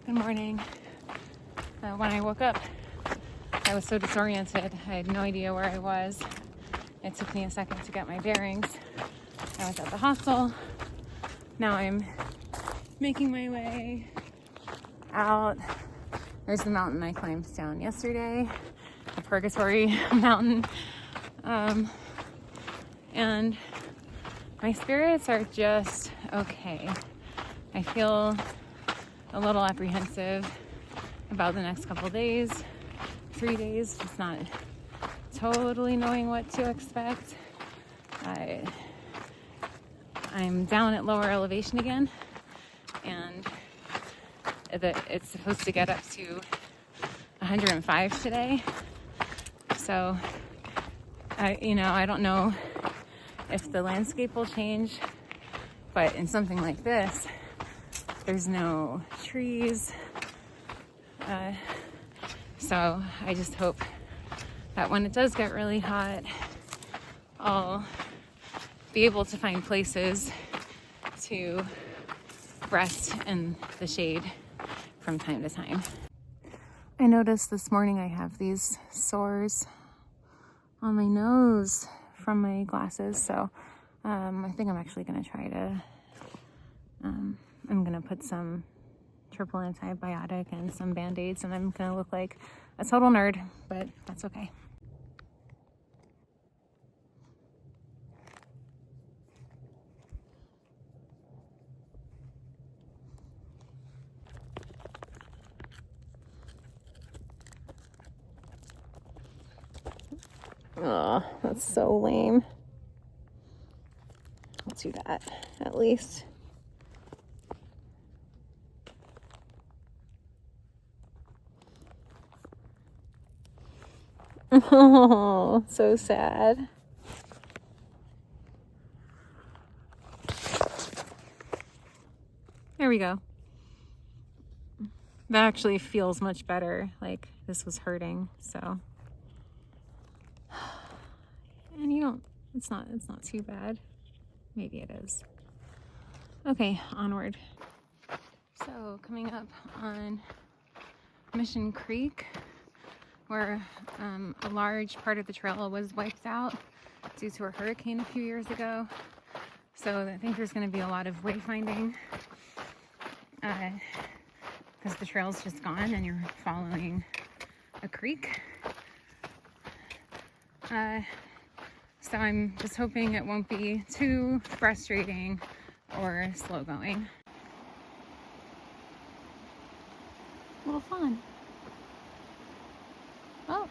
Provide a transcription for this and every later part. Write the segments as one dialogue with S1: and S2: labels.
S1: Good morning. When I woke up, I was so disoriented. I had no idea where I was. It took me a second to get my bearings. I was at the hostel. Now I'm making my way out. There's the mountain I climbed down yesterday, the Purgatory Mountain. And my spirits are just okay. I feel a little apprehensive about the next couple days, 3 days, just not totally knowing what to expect. I'm down at lower elevation again, and it's supposed to get up to 105 today. So, I don't know if the landscape will change, but in something like this, there's no trees. So I just hope that when it does get really hot, I'll be able to find places to rest in the shade from time to time. I noticed this morning I have these sores on my nose from my glasses, so I think I'm actually going to try to, I'm going to put some triple antibiotic and some band-aids, and I'm going to look like a total nerd, but that's okay. Oh, that's so lame. I'll do that, at least. Oh, so sad. There we go. That actually feels much better. Like, this was hurting, so. And it's not too bad. Maybe it is. Okay, onward. So, coming up on Mission Creek, where a large part of the trail was wiped out due to a hurricane a few years ago. So I think there's going to be a lot of wayfinding because the trail's just gone and you're following a creek. So I'm just hoping it won't be too frustrating or slow going. A little fun. Oh,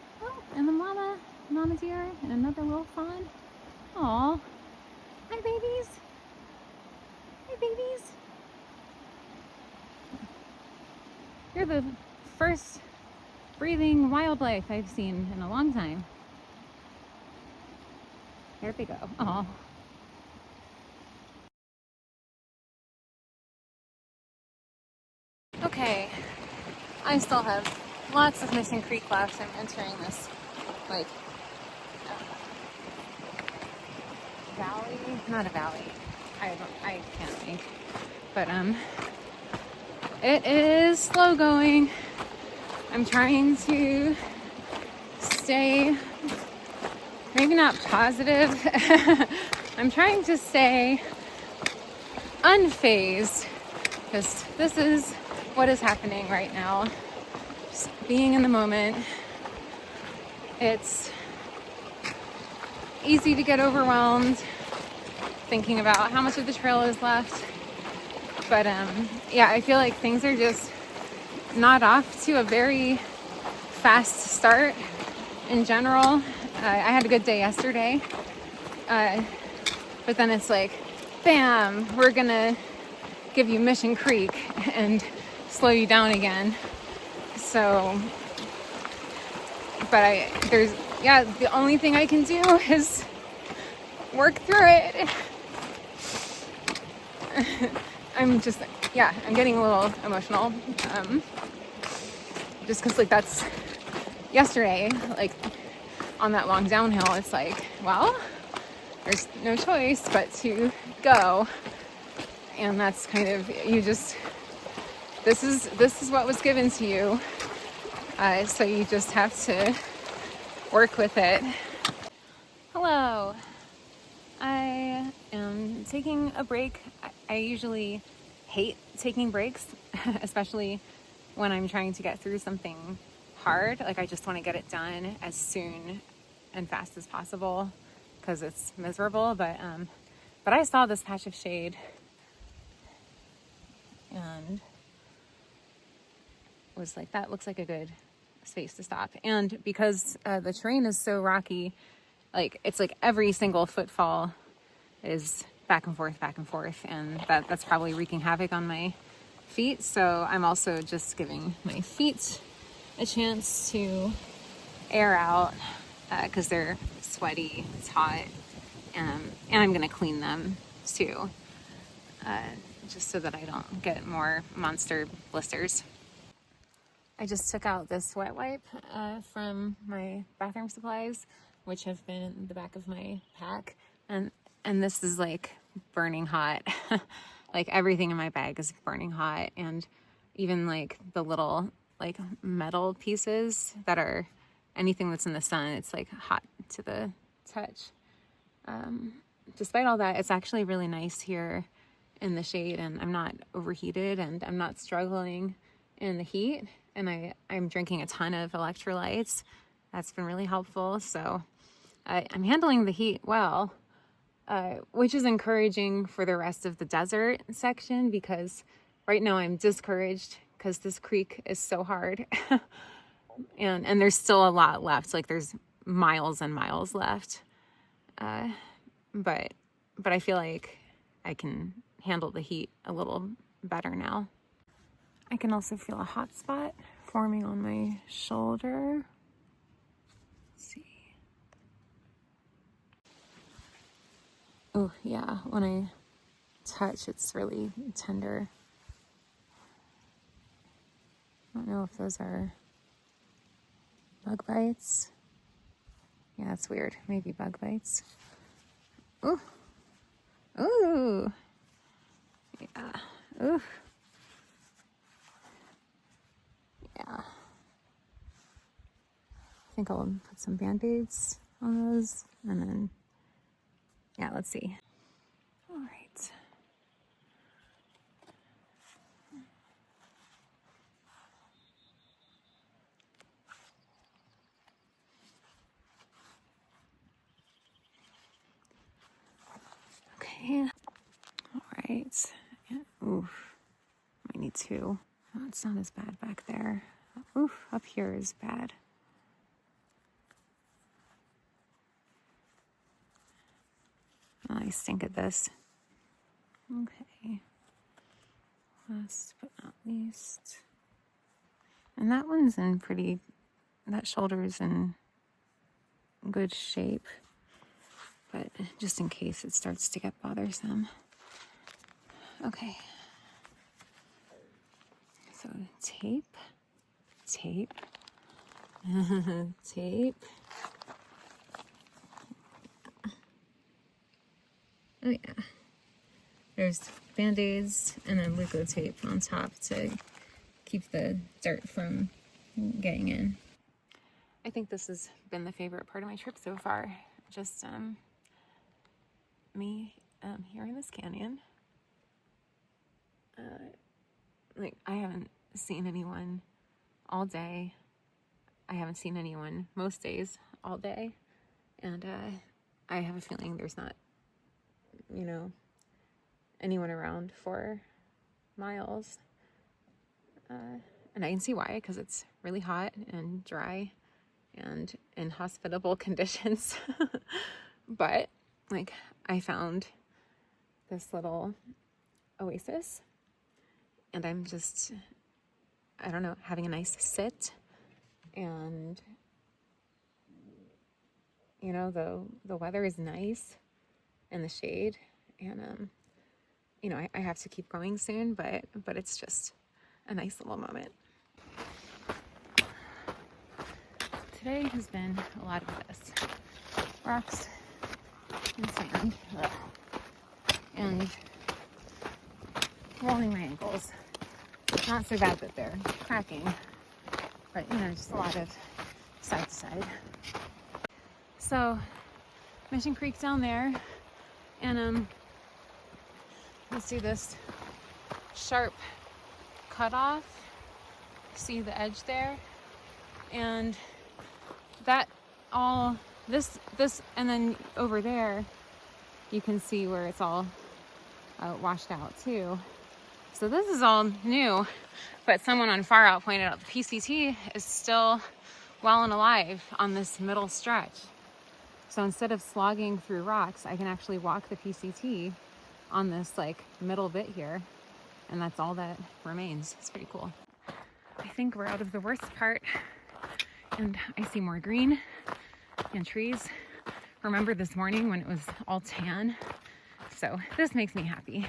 S1: and the mama deer, and another little fawn. Aw, hi babies. Hi babies. You're the first breathing wildlife I've seen in a long time. There they go. Aw. Okay, I still have lots of Mission Creek left. I'm entering this, valley, not a valley. I can't think. But, it is slow going. I'm trying to stay, maybe not positive. I'm trying to stay unfazed, because this is what is happening right now. Just being in the moment. It's easy to get overwhelmed thinking about how much of the trail is left. But yeah, I feel like things are just not off to a very fast start in general. I had a good day yesterday, but then it's like, bam, we're gonna give you Mission Creek and slow you down again. So, but the only thing I can do is work through it. I'm getting a little emotional. Just because, that's yesterday, on that long downhill, it's like, well, there's no choice but to go. And that's kind of, this is what was given to you. So you just have to work with it. Hello. I am taking a break. I usually hate taking breaks, especially when I'm trying to get through something hard. Like, I just want to get it done as soon and fast as possible because it's miserable. But I saw this patch of shade and was like, that looks like a good space to stop. And because the terrain is so rocky, like, it's like every single footfall is back and forth, and that's probably wreaking havoc on my feet. So I'm also just giving my feet a chance to air out because they're sweaty, it's hot, and I'm gonna clean them too, just so that I don't get more monster blisters. I just took out this wet wipe from my bathroom supplies, which have been in the back of my pack, and this is like burning hot. Like, everything in my bag is burning hot, and even like the little like metal pieces that are anything that's in the sun, it's like hot to the touch. Despite all that, it's actually really nice here in the shade, and I'm not overheated, and I'm not struggling in the heat, and I'm drinking a ton of electrolytes. That's been really helpful. So I'm handling the heat well, which is encouraging for the rest of the desert section, because right now I'm discouraged because this creek is so hard. and there's still a lot left. Like, there's miles and miles left. But I feel like I can handle the heat a little better now. I can also feel a hot spot forming on my shoulder. Let's see. Oh yeah, when I touch, it's really tender. I don't know if those are bug bites. Yeah, it's weird. Maybe bug bites. Ooh. Ooh. Yeah. Ooh. Yeah. I think I'll put some Band-Aids on those, and then, yeah, let's see. All right. Okay. All right. Yeah. Oof. I need two. Oh, it's not as bad back there. Oof. Up here is bad. Oh, I stink at this. Okay. Last but not least. And that one's in that shoulder's in good shape. But just in case it starts to get bothersome. Okay. So tape. Tape. Oh yeah. There's Band-Aids and then Leukotape on top to keep the dirt from getting in. I think this has been the favorite part of my trip so far. Just me here in this canyon. Like, I haven't seen anyone all day. I haven't seen anyone most days all day. And I have a feeling there's not, anyone around for miles. And I can see why, because it's really hot and dry and in hospitable conditions. But, like, I found this little oasis, and I'm just, I don't know, having a nice sit, and the weather is nice in the shade, and I have to keep going soon, but it's just a nice little moment. Today has been a lot of this. Rocks and sand. And rolling my ankles. Not so bad that they're cracking, but you know, just a lot of side to side. So Mission Creek down there, and you see this sharp cutoff. See the edge there, and that all this, and then over there you can see where it's all washed out too. So this is all new, but someone on Far Out pointed out the PCT is still well and alive on this middle stretch. So instead of slogging through rocks, I can actually walk the PCT on this like middle bit here, and that's all that remains. It's pretty cool. I think we're out of the worst part, and I see more green and trees. Remember this morning when it was all tan? So this makes me happy.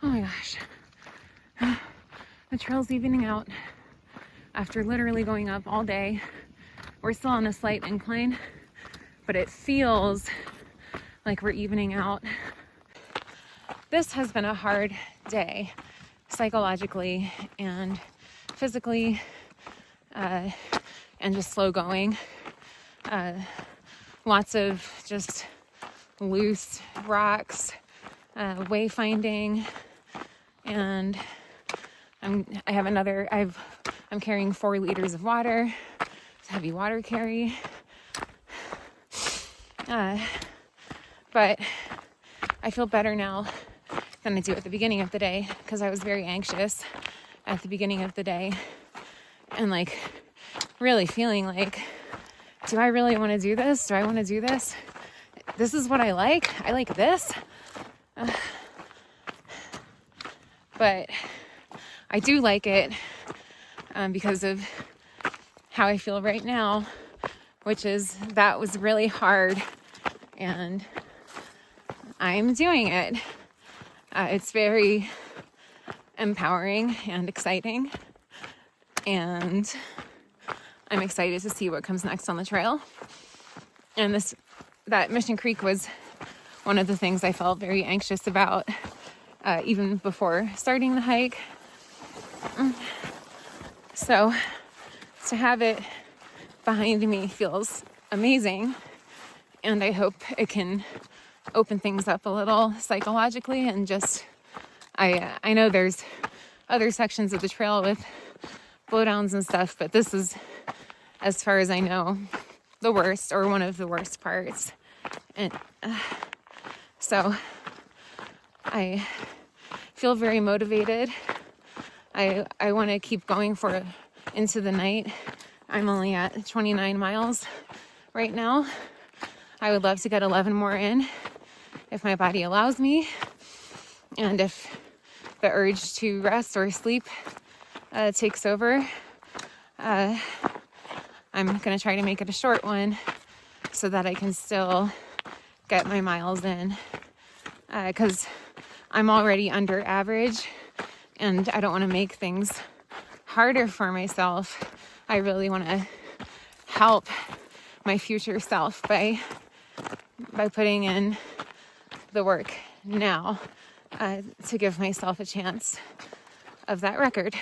S1: Oh my gosh, the trail's evening out after literally going up all day. We're still on a slight incline, but it feels like we're evening out. This has been a hard day, psychologically and physically, and just slow going. Lots of just loose rocks, wayfinding. And I'm carrying 4 liters of water. It's heavy water carry. But I feel better now than I do at the beginning of the day, because I was very anxious at the beginning of the day and like really feeling like, do I really want to do this? Do I want to do this? This is what I like. I like this. But I do like it because of how I feel right now, which is that was really hard, and I'm doing it. It's very empowering and exciting, and I'm excited to see what comes next on the trail. And that Mission Creek was one of the things I felt very anxious about. Even before starting the hike. So to have it behind me feels amazing, and I hope it can open things up a little psychologically, and just I know there's other sections of the trail with blowdowns and stuff, but this is, as far as I know, the worst, or one of the worst parts. And so I feel very motivated. I want to keep going into the night. I'm only at 29 miles right now. I would love to get 11 more in if my body allows me, and if the urge to rest or sleep takes over. I'm going to try to make it a short one so that I can still get my miles in, because I'm already under average, and I don't want to make things harder for myself. I really want to help my future self by putting in the work now to give myself a chance of that record.